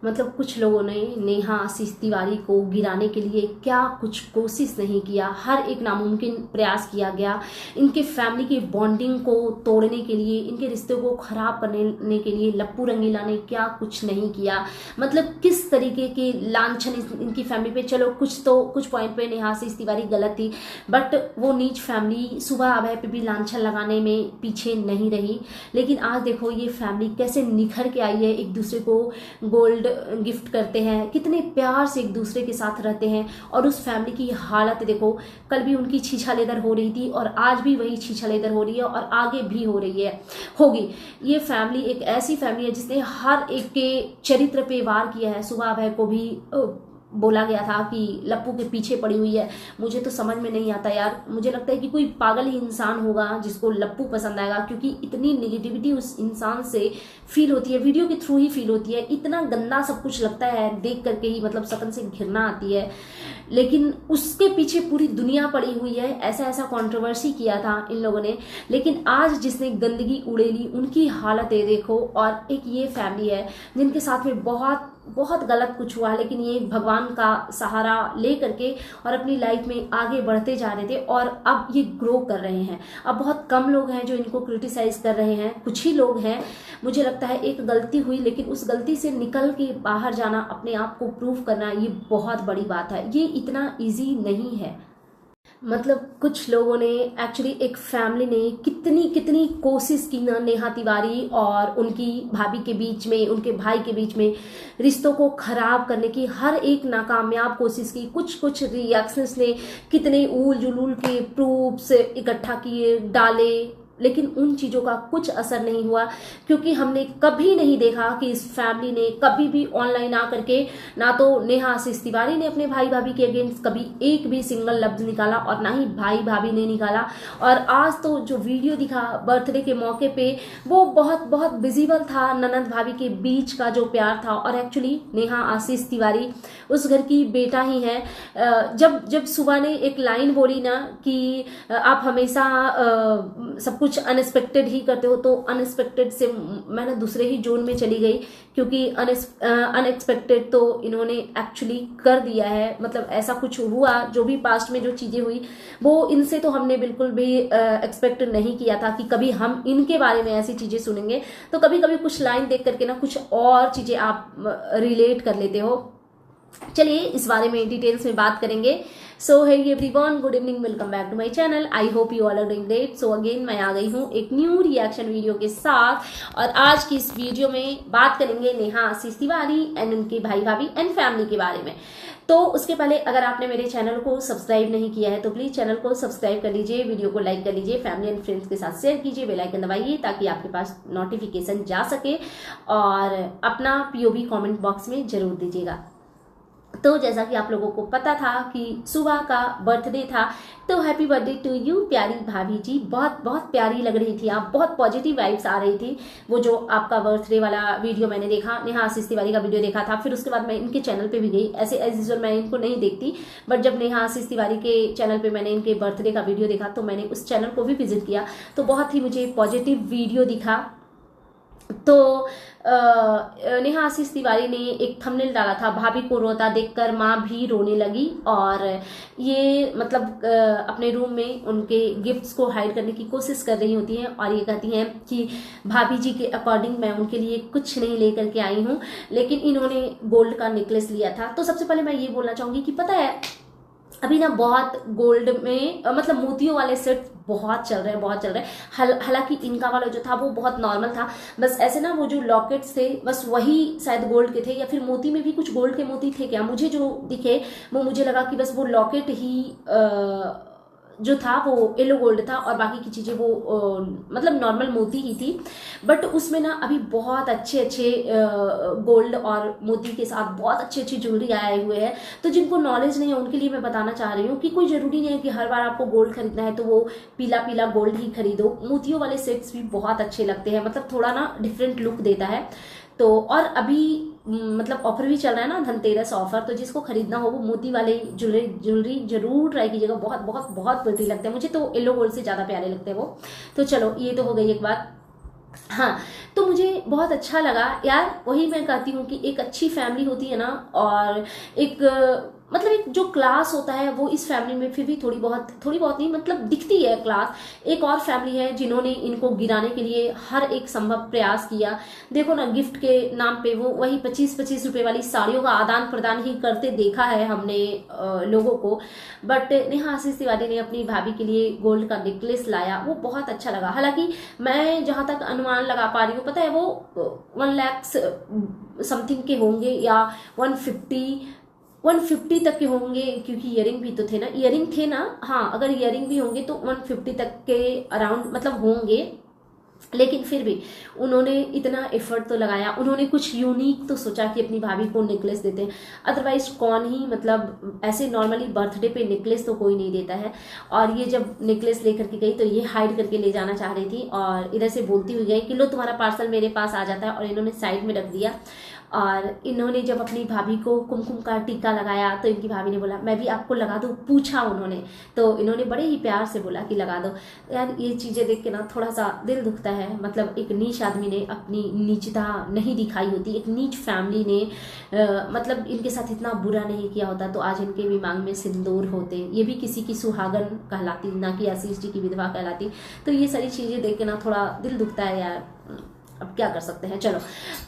मतलब कुछ लोगों ने नेहा आशीष तिवारी को गिराने के लिए क्या कुछ कोशिश नहीं किया, हर एक नामुमकिन प्रयास किया गया। इनके फैमिली की बॉन्डिंग को तोड़ने के लिए, इनके रिश्ते को खराब करने के लिए लप्पू रंगीला ने क्या कुछ नहीं किया। मतलब किस तरीके के लांछन इनकी फैमिली पे, चलो कुछ पॉइंट पे नेहा आशीष तिवारी गलत थी, बट वो नीच फैमिली सुबह अभय पे भी लांछन लगाने में पीछे नहीं रही। लेकिन आज देखो ये फैमिली कैसे निखर के आई है, एक दूसरे को गोल्ड गिफ्ट करते हैं, कितने प्यार से एक दूसरे के साथ रहते हैं। और उस फैमिली की हालत देखो, कल भी उनकी छीछालेदर हो रही थी और आज भी वही छीछालेदर हो रही है और आगे भी हो रही है, होगी। ये फैमिली एक ऐसी फैमिली है जिसने हर एक के चरित्र पे वार किया है। सुबह अभय को भी बोला गया था कि लप्पू के पीछे पड़ी हुई है। मुझे तो समझ में नहीं आता यार, मुझे लगता है कि कोई पागल ही इंसान होगा जिसको लप्पू पसंद आएगा, क्योंकि इतनी निगेटिविटी उस इंसान से फील होती है, वीडियो के थ्रू ही फील होती है। इतना गंदा सब कुछ लगता है देख करके ही, मतलब सकन से घृणा आती है। लेकिन उसके पीछे पूरी दुनिया पड़ी हुई है, ऐसा ऐसा कंट्रोवर्सी किया था इन लोगों ने। लेकिन आज जिसने गंदगी उड़ेली उनकी हालतें देखो। और एक ये फैमिली है जिनके साथ में बहुत बहुत गलत कुछ हुआ, लेकिन ये भगवान का सहारा ले करके और अपनी लाइफ में आगे बढ़ते जा रहे थे और अब ये ग्रो कर रहे हैं। अब बहुत कम लोग हैं जो इनको क्रिटिसाइज कर रहे हैं, कुछ ही लोग हैं। मुझे लगता है एक गलती हुई, लेकिन उस गलती से निकल के बाहर जाना, अपने आप को प्रूव करना, ये बहुत बड़ी बात है। ये इतना ईजी नहीं है। मतलब कुछ लोगों ने एक्चुअली, एक फैमिली ने कितनी कितनी कोशिश की ना नेहा तिवारी और उनकी भाभी के बीच में, उनके भाई के बीच में रिश्तों को खराब करने की हर एक नाकामयाब कोशिश की। कुछ रिएक्शंस ने कितने ऊल जुलूल के प्रूफ्स इकट्ठा किए, डाले, लेकिन उन चीज़ों का कुछ असर नहीं हुआ, क्योंकि हमने कभी नहीं देखा कि इस फैमिली ने कभी भी ऑनलाइन आकर के, ना तो नेहा आशीष तिवारी ने अपने भाई भाभी के अगेंस्ट कभी एक भी सिंगल लफ्ज निकाला और ना ही भाई भाभी ने निकाला। और आज तो जो वीडियो दिखा बर्थडे के मौके पे, वो बहुत बहुत विजिबल था ननद भाभी के बीच का जो प्यार था। और एक्चुअली नेहा आशीष तिवारी उस घर की बेटा ही है। जब सुबह ने एक लाइन बोली ना कि आप हमेशा सब कुछ अनएक्सपेक्टेड ही करते हो, तो अनएक्सपेक्टेड से मैंने दूसरे ही जोन में चली गई, क्योंकि अनएक्सपेक्टेड तो इन्होंने एक्चुअली कर दिया है। मतलब ऐसा कुछ हुआ, जो भी पास्ट में जो चीजें हुई वो इनसे तो हमने बिल्कुल भी एक्सपेक्ट नहीं किया था कि कभी हम इनके बारे में ऐसी चीजें सुनेंगे। तो कभी कभी कुछ लाइन देख करके ना कुछ और चीजें आप रिलेट कर लेते हो। चलिए इस बारे में डिटेल्स में बात करेंगे। So hey everyone, good evening, welcome back to my channel. I hope you all are doing great. So again मैं आ गई हूँ एक न्यू रिएक्शन वीडियो के साथ, और आज की इस वीडियो में बात करेंगे नेहा आशीष तिवारी एंड उनके भाई भाभी एंड फैमिली के बारे में। तो उसके पहले अगर आपने मेरे चैनल को सब्सक्राइब नहीं किया है तो प्लीज चैनल को सब्सक्राइब कर लीजिए, वीडियो को लाइक कर लीजिए, फैमिली एंड फ्रेंड्स के साथ शेयर कीजिए, बेल आइकन दबाइए ताकि आपके पास नोटिफिकेशन जा सके, और अपना पीओवी कमेंट बॉक्स में जरूर दीजिएगा। तो जैसा कि आप लोगों को पता था कि सुबह का बर्थडे था, तो हैप्पी बर्थडे टू यू प्यारी भाभी जी। बहुत बहुत प्यारी लग रही थी आप, बहुत पॉजिटिव वाइब्स आ रही थी। वो जो आपका बर्थडे वाला वीडियो मैंने देखा, नेहा आशीष तिवारी का वीडियो देखा था, फिर उसके बाद मैं इनके चैनल पे भी गई। ऐसे एज यूजुअल मैं इनको नहीं देखती, बट जब नेहा आशीष तिवारी के चैनल पे मैंने इनके बर्थडे का वीडियो देखा तो मैंने उस चैनल को भी विजिट किया, तो बहुत ही मुझे पॉजिटिव वीडियो दिखा। तो नेहा आशीष तिवारी ने एक थंबनेल डाला था, भाभी को रोता देखकर माँ भी रोने लगी। और ये मतलब अपने रूम में उनके गिफ्ट्स को हाइड करने की कोशिश कर रही होती हैं, और ये कहती हैं कि भाभी जी के अकॉर्डिंग मैं उनके लिए कुछ नहीं लेकर के आई हूँ, लेकिन इन्होंने गोल्ड का नेकलेस लिया था। तो सबसे पहले मैं ये बोलना चाहूंगी कि पता है अभी ना बहुत गोल्ड में मतलब मोतियों वाले सेट बहुत चल रहे हैं, बहुत चल रहे हैं। हालांकि इनका वाला जो था वो बहुत नॉर्मल था, बस ऐसे ना वो जो लॉकेट्स थे बस वही शायद गोल्ड के थे, या फिर मोती में भी कुछ गोल्ड के मोती थे क्या, मुझे जो दिखे वो मुझे लगा कि बस वो लॉकेट ही जो था वो येलो गोल्ड था और बाकी की चीजें वो मतलब नॉर्मल मोती ही थी। बट उसमें ना अभी बहुत अच्छे अच्छे गोल्ड और मोती के साथ बहुत अच्छे अच्छे ज्वेलरी आए हुए हैं। तो जिनको नॉलेज नहीं है उनके लिए मैं बताना चाह रही हूँ कि कोई जरूरी नहीं है कि हर बार आपको गोल्ड खरीदना है तो वो पीला पीला गोल्ड ही खरीदो। मोतियों वाले सेट्स भी बहुत अच्छे लगते हैं, मतलब थोड़ा ना डिफरेंट लुक देता है। तो और अभी मतलब ऑफर भी चल रहा है ना, धनतेरस ऑफर, तो जिसको खरीदना हो वो मोती वाले ज्वेलरी जरूर ट्राई कीजिएगा। बहुत बहुत बहुत प्रिटी लगते हैं, मुझे तो येलो गोल्ड से ज्यादा प्यारे लगते हैं वो। तो चलो ये तो हो गई एक बात। हाँ, तो मुझे बहुत अच्छा लगा यार। वही मैं कहती हूँ कि एक अच्छी फैमिली होती है ना, और एक मतलब एक जो क्लास होता है वो इस फैमिली में फिर भी थोड़ी बहुत नहीं मतलब दिखती है क्लास। एक और फैमिली है जिन्होंने इनको गिराने के लिए हर एक संभव प्रयास किया। देखो ना, गिफ्ट के नाम पे वो वही 25-25 रुपए वाली साड़ियों का आदान प्रदान ही करते देखा है हमने लोगों को। बट नेहा आशीष तिवारी ने अपनी भाभी के लिए गोल्ड का नेकलेस लाया, वो बहुत अच्छा लगा। हालांकि मैं जहां तक अनुमान लगा पा रही हूँ, पता है, वो 1 लाख समथिंग के होंगे या 150 तक के होंगे, क्योंकि ईयरिंग भी तो थे ना, ईयरिंग थे ना, हाँ, अगर ईयरिंग भी होंगे तो 150 तक के अराउंड मतलब होंगे। लेकिन फिर भी उन्होंने इतना एफर्ट तो लगाया, उन्होंने कुछ यूनिक तो सोचा कि अपनी भाभी को नेकलेस देते हैं। अदरवाइज कौन ही मतलब ऐसे नॉर्मली बर्थडे पे नेकलेस तो कोई नहीं देता है। और ये जब नेकलेस लेकर के गई तो ये हाइड करके ले जाना चाह रही थी, और इधर से बोलती हुई गई कि लो तुम्हारा पार्सल मेरे पास आ जाता है, और इन्होंने साइड में रख दिया। और इन्होंने जब अपनी भाभी को कुमकुम का टीका लगाया तो इनकी भाभी ने बोला मैं भी आपको लगा दूं, पूछा उन्होंने, तो इन्होंने बड़े ही प्यार से बोला कि लगा दो। यार ये चीज़ें देख के ना थोड़ा सा दिल दुखता है। मतलब एक नीच आदमी ने अपनी नीचता नहीं दिखाई होती, एक नीच फैमिली ने मतलब इनके साथ इतना बुरा नहीं किया होता तो आज इनके भी मांग में सिंदूर होते, ये भी किसी की सुहागन कहलाती, ना कि आशीष जी की विधवा कहलाती। तो ये सारी चीज़ें देख के ना थोड़ा दिल दुखता है यार, अब क्या कर सकते हैं। चलो,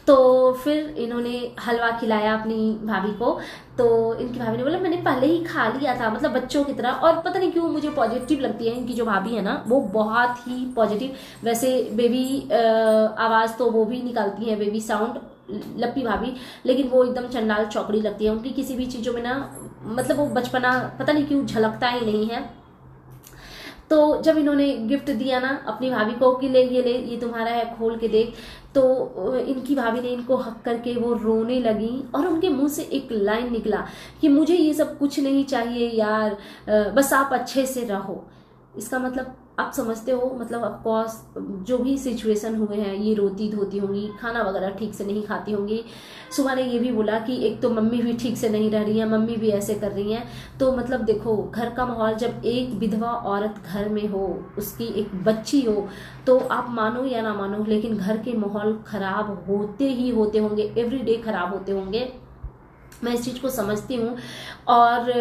तो फिर इन्होंने हलवा खिलाया अपनी भाभी को। तो इनकी भाभी ने बोला मैंने पहले ही खा लिया था, मतलब बच्चों की तरह। और पता नहीं क्यों मुझे पॉजिटिव लगती है इनकी जो भाभी है ना, वो बहुत ही पॉजिटिव। वैसे बेबी आवाज़ तो वो भी निकालती है, बेबी साउंड, लप्पी भाभी, लेकिन वो एकदम चंडाल चौकड़ी लगती है। उनकी किसी भी चीज़ों में ना मतलब वो बचपना पता नहीं क्यों झलकता ही नहीं है। तो जब इन्होंने गिफ्ट दिया ना अपनी भाभी को कि ले ये तुम्हारा है, खोल के देख, तो इनकी भाभी ने इनको हक करके वो रोने लगी, और उनके मुंह से एक लाइन निकला कि मुझे ये सब कुछ नहीं चाहिए यार, बस आप अच्छे से रहो। इसका मतलब आप समझते हो, मतलब ऑफकोर्स जो भी सिचुएशन हुए हैं, ये रोती धोती होंगी, खाना वगैरह ठीक से नहीं खाती होंगी। सुबह ने ये भी बोला कि एक तो मम्मी भी ठीक से नहीं रह रही है, मम्मी भी ऐसे कर रही हैं। तो मतलब देखो, घर का माहौल, जब एक विधवा औरत घर में हो, उसकी एक बच्ची हो, तो आप मानो या ना मानो लेकिन घर के माहौल खराब होते ही होते होंगे, एवरीडे खराब होते होंगे। मैं इस चीज़ को समझती हूँ। और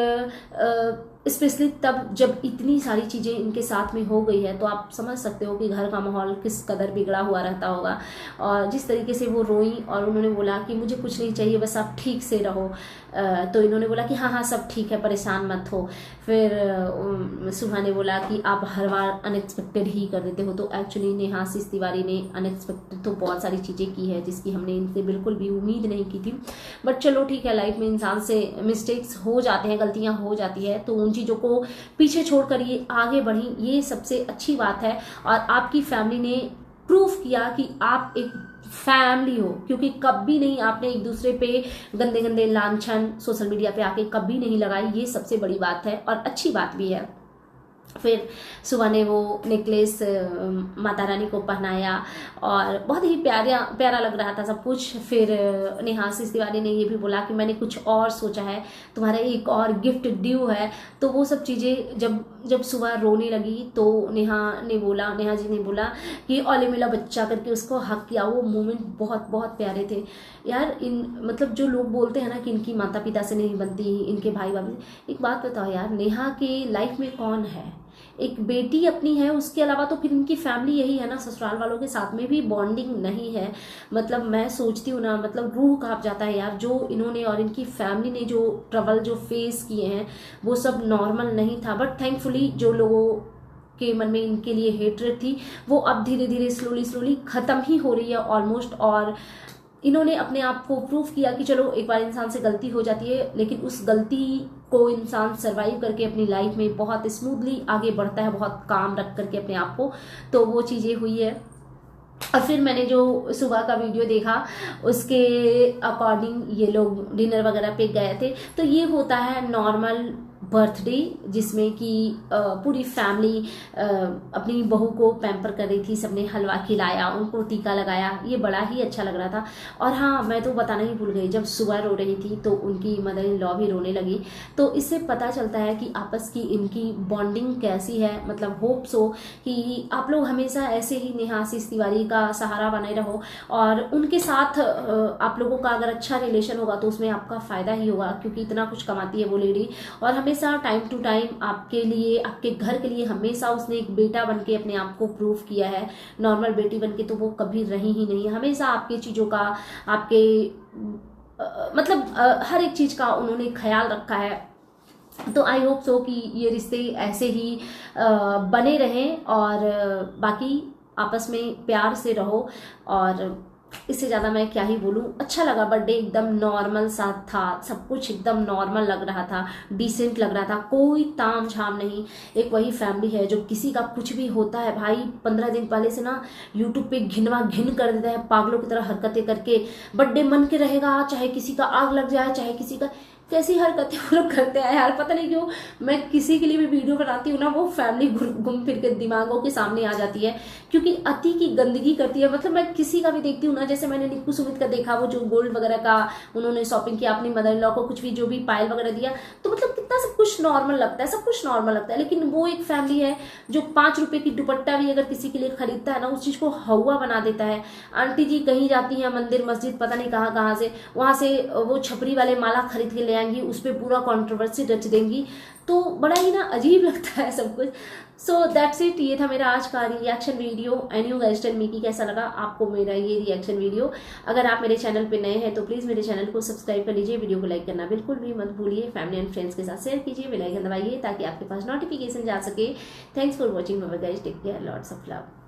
स्पेशली तब जब इतनी सारी चीज़ें इनके साथ में हो गई है, तो आप समझ सकते हो कि घर का माहौल किस कदर बिगड़ा हुआ रहता होगा। और जिस तरीके से वो रोई और उन्होंने बोला कि मुझे कुछ नहीं चाहिए, बस आप ठीक से रहो, तो इन्होंने बोला कि हाँ हाँ सब ठीक है, परेशान मत हो। फिर सुबह ने बोला कि आप हर बार अनएक्सपेक्टेड ही कर देते हो। तो एक्चुअली नेहा आशीष तिवारी ने अनएक्सपेक्टेड तो बहुत सारी चीज़ें की है जिसकी हमने इनसे बिल्कुल भी उम्मीद नहीं की थी। बट चलो ठीक है, लाइफ में इंसान से मिस्टेक्स हो जाते हैं, गलतियां हो जाती है, तो उन चीज़ों को पीछे छोड़कर ये आगे बढ़ी, ये सबसे अच्छी बात है। और आपकी फैमिली ने प्रूफ किया कि आप एक फैमिली हो, क्योंकि कभी नहीं आपने एक दूसरे पे गंदे गंदे लांछन सोशल मीडिया पे आके कभी नहीं लगाई, ये सबसे बड़ी बात है और अच्छी बात भी है। फिर सुबह ने वो नेकलेस माता रानी को पहनाया और बहुत ही प्यारा लग रहा था सब कुछ। फिर नेहा आशीष तिवारी ने ये भी बोला कि मैंने कुछ और सोचा है, तुम्हारा एक और गिफ्ट ड्यू है। तो वो सब चीज़ें जब सुबह रोने लगी तो नेहा जी ने बोला कि ओले मेरा बच्चा करके उसको हक किया। वो मोमेंट बहुत बहुत प्यारे थे यार। मतलब जो लोग बोलते हैं ना कि इनकी माता पिता से नहीं बनती, इनके भाई भाभी, एक बात बताओ यार, नेहा के लाइफ में कौन है? एक बेटी अपनी है, उसके अलावा तो फिर इनकी फैमिली यही है ना। ससुराल वालों के साथ में भी बॉन्डिंग नहीं है। मतलब मैं सोचती हूँ ना, मतलब रूह कांप जाता है यार। जो इन्होंने और इनकी फैमिली ने जो ट्रबल जो फेस किए हैं वो सब नॉर्मल नहीं था। बट थैंकफुली जो लोगों के मन में इनके लिए हेट्रेड थी वो अब धीरे धीरे स्लोली खत्म ही हो रही है ऑलमोस्ट। और इन्होंने अपने आप को प्रूफ किया कि चलो एक बार इंसान से गलती हो जाती है, लेकिन उस गलती को इंसान सरवाइव करके अपनी लाइफ में बहुत स्मूथली आगे बढ़ता है, बहुत काम रख करके अपने आप को। तो वो चीज़ें हुई है। और फिर मैंने जो सुबह का वीडियो देखा उसके अकॉर्डिंग ये लोग डिनर वगैरह पे गए थे। तो ये होता है नॉर्मल बर्थडे जिसमें कि पूरी फैमिली अपनी बहू को पैम्पर कर रही थी, सबने हलवा खिलाया, उनको टीका लगाया, ये बड़ा ही अच्छा लग रहा था। और हाँ, मैं तो बताना ही भूल गई, जब सुबह रो रही थी तो उनकी मदर इन लॉ भी रोने लगी। तो इससे पता चलता है कि आपस की इनकी बॉन्डिंग कैसी है। मतलब होप्स हो कि आप लोग हमेशा ऐसे ही नेहा आशीष तिवारी का सहारा बने रहो, और उनके साथ आप लोगों का अगर अच्छा रिलेशन होगा तो उसमें आपका फ़ायदा ही होगा, क्योंकि इतना कुछ कमाती है वो लेडी। और हमेशा टाइम टू टाइम आपके लिए, आपके घर के लिए हमेशा उसने एक बेटा बन के अपने आप को प्रूव किया है। नॉर्मल बेटी बन के तो वो कभी रही ही नहीं है, हमेशा आपकी चीज़ों का, आपके मतलब हर एक चीज़ का उन्होंने ख्याल रखा है। तो आई होप सो कि ये रिश्ते ऐसे ही बने रहें, और बाकी आपस में प्यार से रहो। और इससे ज़्यादा मैं क्या ही बोलूँ। अच्छा लगा, बर्थडे एकदम नॉर्मल सा था, सब कुछ एकदम नॉर्मल लग रहा था, डिसेंट लग रहा था, कोई ताम झाम नहीं। एक वही फैमिली है जो किसी का कुछ भी होता है भाई 15 दिन पहले से ना यूट्यूब पे घिनवा घिन कर देता है, पागलों की तरह हरकतें करके बर्थडे मन के रहेगा, चाहे किसी का आग लग जाए, चाहे किसी का, कैसी हरकतें वो लोग करते हैं यार, पता नहीं क्यों। मैं किसी के लिए भी वीडियो बनाती हूँ ना, वो फैमिली घूम फिर के दिमागों के सामने आ जाती है, क्योंकि अति की गंदगी करती है। मतलब मैं किसी का भी देखती हूँ ना, जैसे मैंने निक्कू सुमित का देखा, वो जो गोल्ड वगैरह का उन्होंने शॉपिंग किया, अपनी मदर इन लॉ को कुछ भी जो भी पायल वगैरह दिया, तो मतलब कितना सब कुछ नॉर्मल लगता है, सब कुछ नॉर्मल लगता है। लेकिन वो एक फैमिली है जो 5 रुपए की दुपट्टा भी अगर किसी के लिए खरीदता है ना, उस चीज को हवा बना देता है। आंटी जी कहीं जाती है मंदिर मस्जिद पता नहीं कहाँ कहाँ से, वहां से वो छपरी वाले माला खरीद के ले आएंगी, उस पर पूरा कंट्रोवर्सी रच देंगी। तो बड़ा ही ना अजीब लगता है सब कुछ। सो दैट्स इट, ये था मेरा आज का reaction video. And you guys tell me कि कैसा लगा आपको मेरा ये रिएक्शन वीडियो। अगर आप मेरे चैनल पे नए हैं तो प्लीज़ मेरे चैनल को सब्सक्राइब कर लीजिए, वीडियो को लाइक करना बिल्कुल भी मत भूलिए, फैमिली एंड फ्रेंड्स के साथ शेयर कीजिए, बेल आइकन दबाइए ताकि आपके पास नोटिफिकेशन जा सके। Thanks for watching, bye bye guys, take care, lots of love.